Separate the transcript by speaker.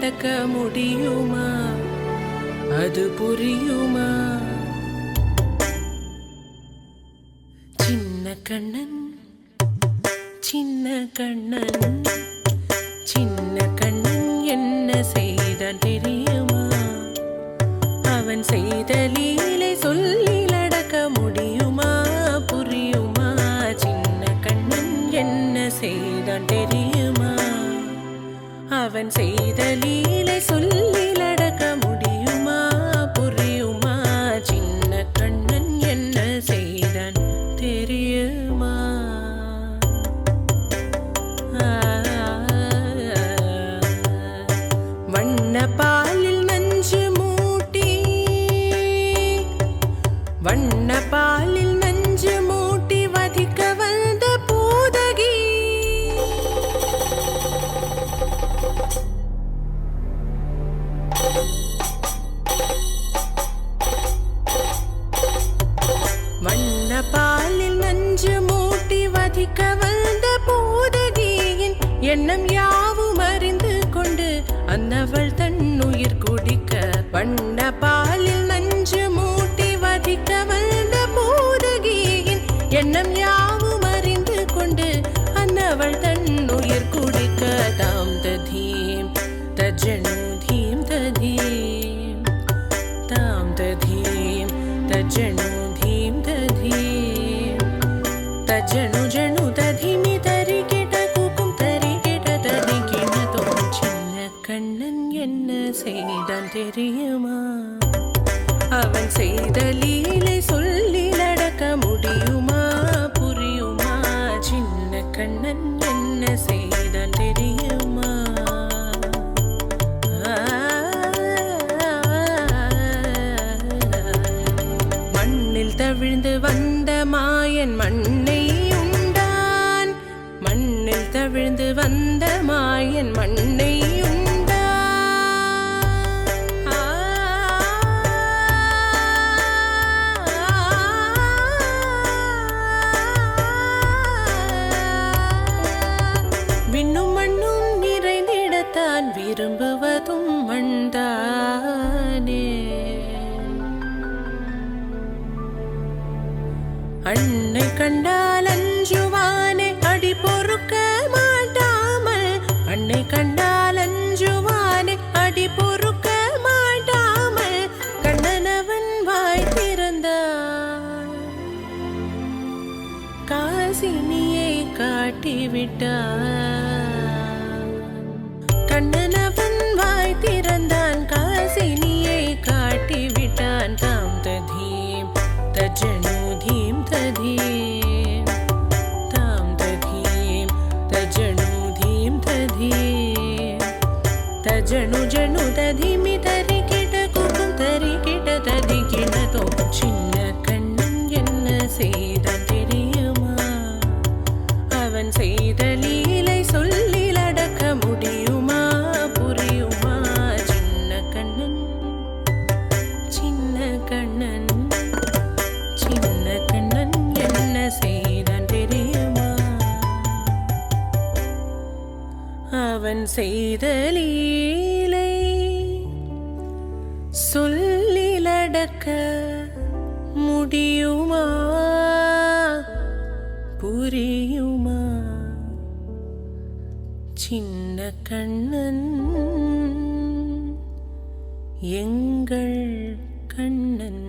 Speaker 1: அடக்க முடியுமா? அது புரியுமா? சின்ன கண்ணன் சின்ன கண்ணன் சின்ன கண்ணன் என்ன செய்தான் தெரியுமா? அவன் செய்த லீலை சொல்லில் அடக்க முடியுமா? புரியுமா? சின்ன கண்ணன் என்ன செய்தான் தெரியுமா? அவன் செய்த லீலை சொல்லில் அடக்க முடியுமா? புரியுமா? சின்ன கண்ணன் என்ன செய்தான் தெரியுமா? வண்ண பாலில் நஞ்சு மூட்டி வண்ண பாலில் நஞ்சு மூட்டி வதிக்க வந்த பூதகி வண்ண பாலில் நஞ்சு மூட்டி வதிக்க வந்த பூதகியின் எண்ணம் யாவும் அறிந்து கொண்டு அன்னவள் தன் உயிர் குடிக்க வண்ண பாலில் நஞ்சு மூட்டி வதிக்க வந்த பூதகியின் எண்ணம் யாவும் அறிந்து கொண்டு அன்னவள் தன் உயிர் குடிக்க தாம் ததீம் தஜனு தீம் ததீம் தாம் ததீம் தஜனு தீம் ததீம் தஜனு ஜனு ததீமி தரிகிட கூக்கும் தரிகிட தரிகிடதோம். சின்ன கண்ணன் என்ன செய்தான் தெரியுமா? அவன் செய்த லீலை சொல்லில் அடக்க முடியுமா? புரியுமா? சின்ன கண்ணன் என்ன செய்தான் தெரியுமா? மண்ணில் தவிழ்ந்து வந்த மாயன் மண்ணை உண்டான். மண்ணில் தவிழ்ந்து வந்த மாயன் மண்ணை உண்டான். விண்ணும் மண்ணும் நிறைந்திடத்தான் விரும்புவதும் மண்தானே. அன்னை கண்டால் அஞ்சுவானே அடி பொறுக்க மாட்டாமல். அன்னை கண்டால் அஞ்சுவானே அடி பொறுக்க மாட்டாமல் கண்ணனவன் வாய் திறந்தான். காசினியை காட்டிவிட்டான். கண்ணனவன் வாய் திறந்தான். காசினியை காட்டிவிட்டான். தாம் ததீம் தஜனு தீம் ததீம் தாம் ததீம் தஜனு தீம் ததீம் தஜனு ஜனு ததீமி தரிகிட கூக்கும் தரிகிட தரிகிடதோம். சின்ன கண்ணன் என்ன செய்தான் தெரியுமா? அவன் செய்த லீலை சொல்லில் அடக்க முடியுமா? புரியுமா? சின்ன கண்ணன் சின்ன கண்ணன் சின்ன கண்ணன் என்ன செய்தான் தெரியுமா? அவன் செய்த லீலை சொல்லில் அடக்க முடியுமா? புரியுமா? சின்ன கண்ணன் எங்கள் கண்ணன்.